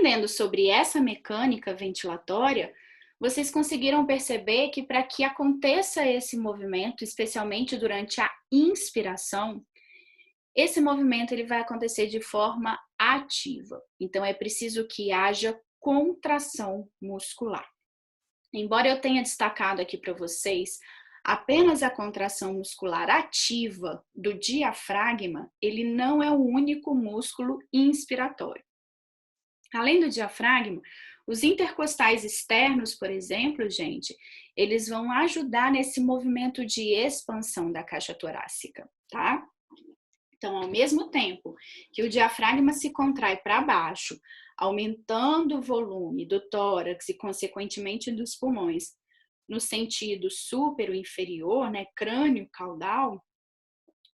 Aprendendo sobre essa mecânica ventilatória, vocês conseguiram perceber que para que aconteça esse movimento, especialmente durante a inspiração, esse movimento ele vai acontecer de forma ativa. Então, é preciso que haja contração muscular. Embora eu tenha destacado aqui para vocês apenas a contração muscular ativa do diafragma, ele não é o único músculo inspiratório. Além do diafragma, os intercostais externos, por exemplo, gente, eles vão ajudar nesse movimento de expansão da caixa torácica, tá? Então, ao mesmo tempo que o diafragma se contrai para baixo, aumentando o volume do tórax e, consequentemente, dos pulmões, no sentido supero inferior, né, crânio-caudal,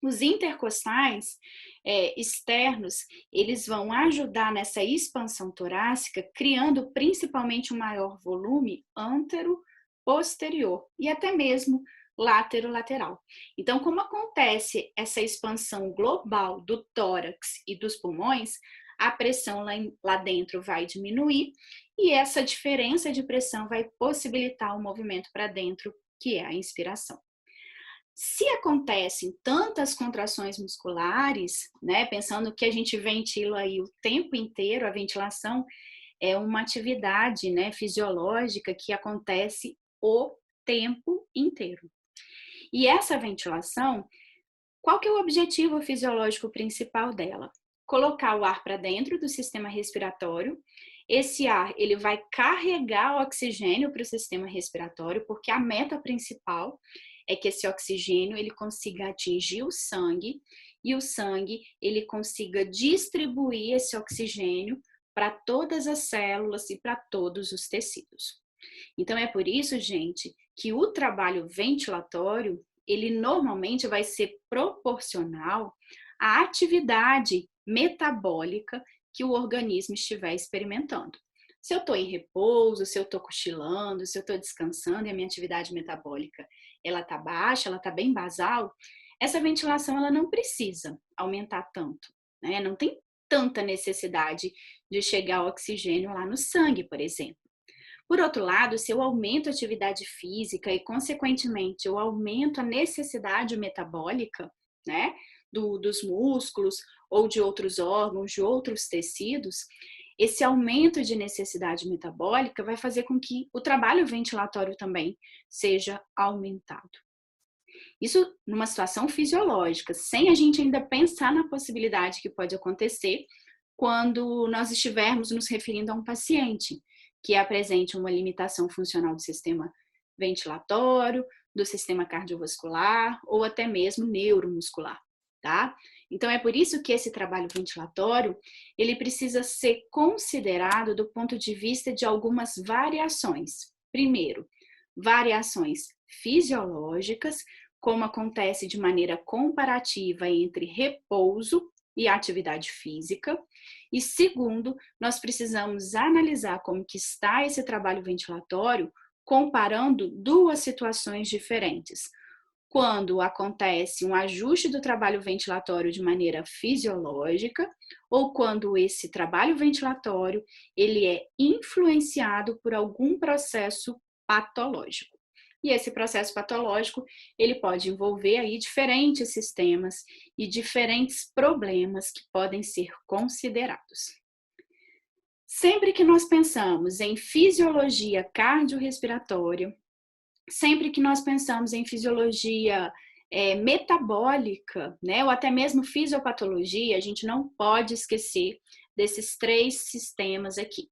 os intercostais externos, eles vão ajudar nessa expansão torácica, criando principalmente um maior volume antero-posterior e até mesmo látero-lateral. Então, como acontece essa expansão global do tórax e dos pulmões, a pressão lá dentro vai diminuir e essa diferença de pressão vai possibilitar o movimento para dentro, que é a inspiração. Se acontecem tantas contrações musculares, né, pensando que a gente ventila aí o tempo inteiro, a ventilação é uma atividade, né, fisiológica que acontece o tempo inteiro. E essa ventilação, qual que é o objetivo fisiológico principal dela? Colocar o ar para dentro do sistema respiratório. Esse ar, ele vai carregar o oxigênio para o sistema respiratório, porque a meta principal é que esse oxigênio ele consiga atingir o sangue e o sangue ele consiga distribuir esse oxigênio para todas as células e para todos os tecidos. Então é por isso, gente, que o trabalho ventilatório ele normalmente vai ser proporcional à atividade metabólica que o organismo estiver experimentando. Se eu estou em repouso, se eu estou cochilando, se eu estou descansando e a minha atividade metabólica ela está baixa, ela está bem basal, essa ventilação ela não precisa aumentar tanto, né? Não tem tanta necessidade de chegar o oxigênio lá no sangue, por exemplo. Por outro lado, se eu aumento a atividade física e, consequentemente, eu aumento a necessidade metabólica, né, dos músculos ou de outros órgãos, de outros tecidos, esse aumento de necessidade metabólica vai fazer com que o trabalho ventilatório também seja aumentado. Isso numa situação fisiológica, sem a gente ainda pensar na possibilidade que pode acontecer quando nós estivermos nos referindo a um paciente que apresente uma limitação funcional do sistema ventilatório, do sistema cardiovascular ou até mesmo neuromuscular, tá? Então é por isso que esse trabalho ventilatório, ele precisa ser considerado do ponto de vista de algumas variações. Primeiro, variações fisiológicas, como acontece de maneira comparativa entre repouso e atividade física. E segundo, nós precisamos analisar como que está esse trabalho ventilatório comparando duas situações diferentes. Quando acontece um ajuste do trabalho ventilatório de maneira fisiológica ou quando esse trabalho ventilatório ele é influenciado por algum processo patológico. E esse processo patológico, ele pode envolver aí diferentes sistemas e diferentes problemas que podem ser considerados. Sempre que nós pensamos em fisiologia cardiorrespiratória, sempre que nós pensamos em fisiologia metabólica, né, ou até mesmo fisiopatologia, a gente não pode esquecer desses três sistemas aqui,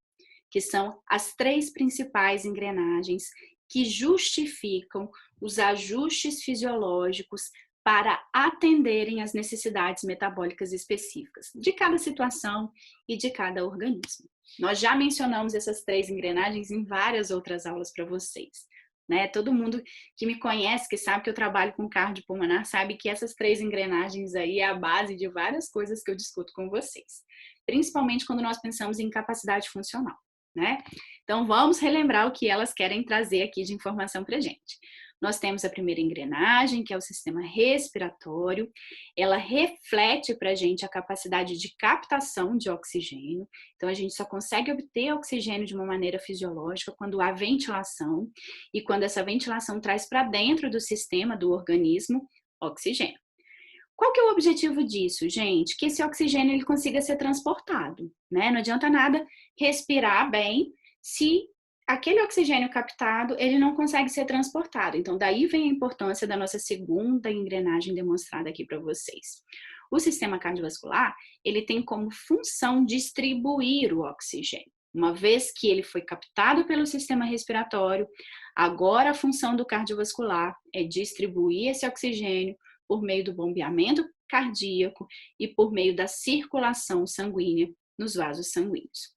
que são as três principais engrenagens que justificam os ajustes fisiológicos para atenderem às necessidades metabólicas específicas de cada situação e de cada organismo. Nós já mencionamos essas três engrenagens em várias outras aulas para vocês, né? Todo mundo que me conhece, que sabe que eu trabalho com cardiopulmonar, sabe que essas três engrenagens aí é a base de várias coisas que eu discuto com vocês, principalmente quando nós pensamos em capacidade funcional, né? Então, vamos relembrar o que elas querem trazer aqui de informação para a gente. Nós temos a primeira engrenagem, que é o sistema respiratório. Ela reflete para a gente a capacidade de captação de oxigênio. Então, a gente só consegue obter oxigênio de uma maneira fisiológica quando há ventilação e quando essa ventilação traz para dentro do sistema do organismo oxigênio. Qual que é o objetivo disso, gente? Que esse oxigênio ele consiga ser transportado, né? Não adianta nada respirar bem se aquele oxigênio captado ele não consegue ser transportado. Então, daí vem a importância da nossa segunda engrenagem demonstrada aqui para vocês. O sistema cardiovascular, ele tem como função distribuir o oxigênio. Uma vez que ele foi captado pelo sistema respiratório, agora a função do cardiovascular é distribuir esse oxigênio por meio do bombeamento cardíaco e por meio da circulação sanguínea nos vasos sanguíneos.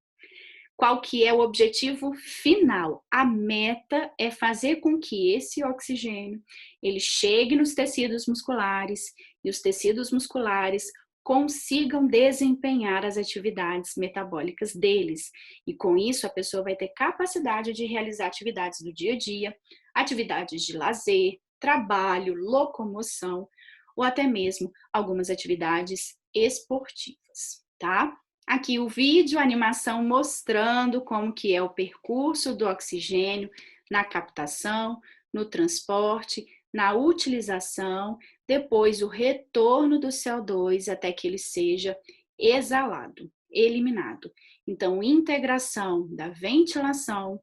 Qual que é o objetivo final? A meta é fazer com que esse oxigênio ele chegue nos tecidos musculares e os tecidos musculares consigam desempenhar as atividades metabólicas deles. E com isso a pessoa vai ter capacidade de realizar atividades do dia a dia, atividades de lazer, trabalho, locomoção, ou até mesmo algumas atividades esportivas, tá? Aqui o vídeo, a animação mostrando como que é o percurso do oxigênio na captação, no transporte, na utilização, depois o retorno do CO2 até que ele seja exalado, eliminado. Então, integração da ventilação,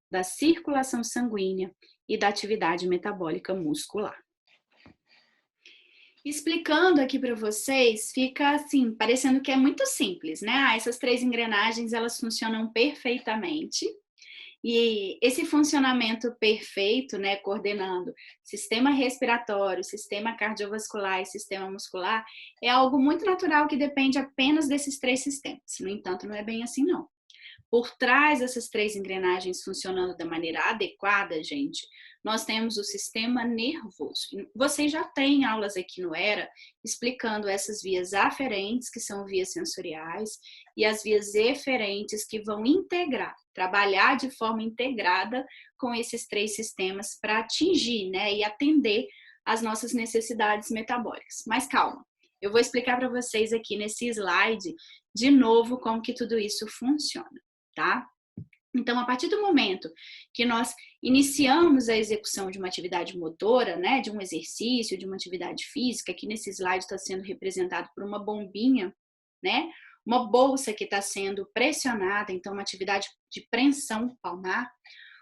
da circulação sanguínea e da atividade metabólica muscular. Explicando aqui para vocês, fica assim, parecendo que é muito simples, né? Essas três engrenagens, elas funcionam perfeitamente. E esse funcionamento perfeito, né, coordenando sistema respiratório, sistema cardiovascular e sistema muscular, é algo muito natural que depende apenas desses três sistemas. No entanto, não é bem assim, não. Por trás dessas três engrenagens funcionando da maneira adequada, gente, nós temos o sistema nervoso. Vocês já têm aulas aqui no ERA explicando essas vias aferentes, que são vias sensoriais, e as vias eferentes, que vão integrar, trabalhar de forma integrada com esses três sistemas para atingir, né, e atender às nossas necessidades metabólicas. Mas calma, eu vou explicar para vocês aqui nesse slide de novo como que tudo isso funciona. Tá? Então, a partir do momento que nós iniciamos a execução de uma atividade motora, né, de um exercício, de uma atividade física, aqui nesse slide está sendo representado por uma bombinha, né, uma bolsa que está sendo pressionada, então uma atividade de preensão palmar.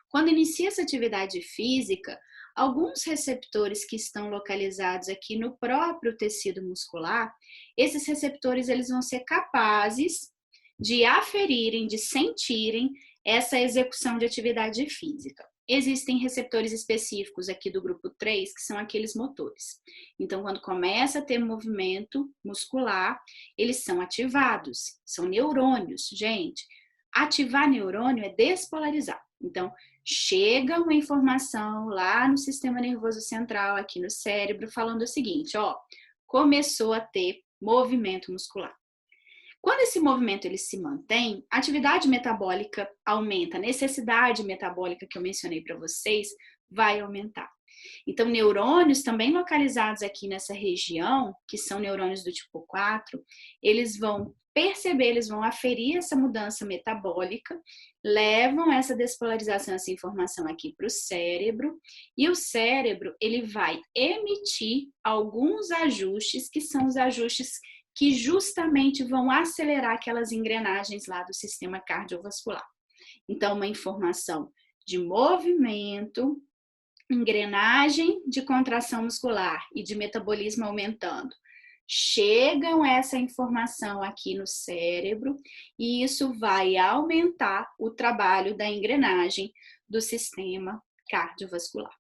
Quando inicia essa atividade física, alguns receptores que estão localizados aqui no próprio tecido muscular, esses receptores eles vão ser capazes de aferirem, de sentirem essa execução de atividade física. Existem receptores específicos aqui do grupo 3, que são aqueles motores. Então, quando começa a ter movimento muscular, eles são ativados, são neurônios. Gente, ativar neurônio é despolarizar. Então, chega uma informação lá no sistema nervoso central, aqui no cérebro, falando o seguinte, ó, começou a ter movimento muscular. Quando esse movimento ele se mantém, a atividade metabólica aumenta, a necessidade metabólica que eu mencionei para vocês vai aumentar. Então, neurônios também localizados aqui nessa região, que são neurônios do tipo 4, eles vão perceber, eles vão aferir essa mudança metabólica, levam essa despolarização, essa informação aqui para o cérebro, e o cérebro ele vai emitir alguns ajustes, que são os ajustes que justamente vão acelerar aquelas engrenagens lá do sistema cardiovascular. Então, uma informação de movimento, engrenagem de contração muscular e de metabolismo aumentando. Chegam essa informação aqui no cérebro e isso vai aumentar o trabalho da engrenagem do sistema cardiovascular.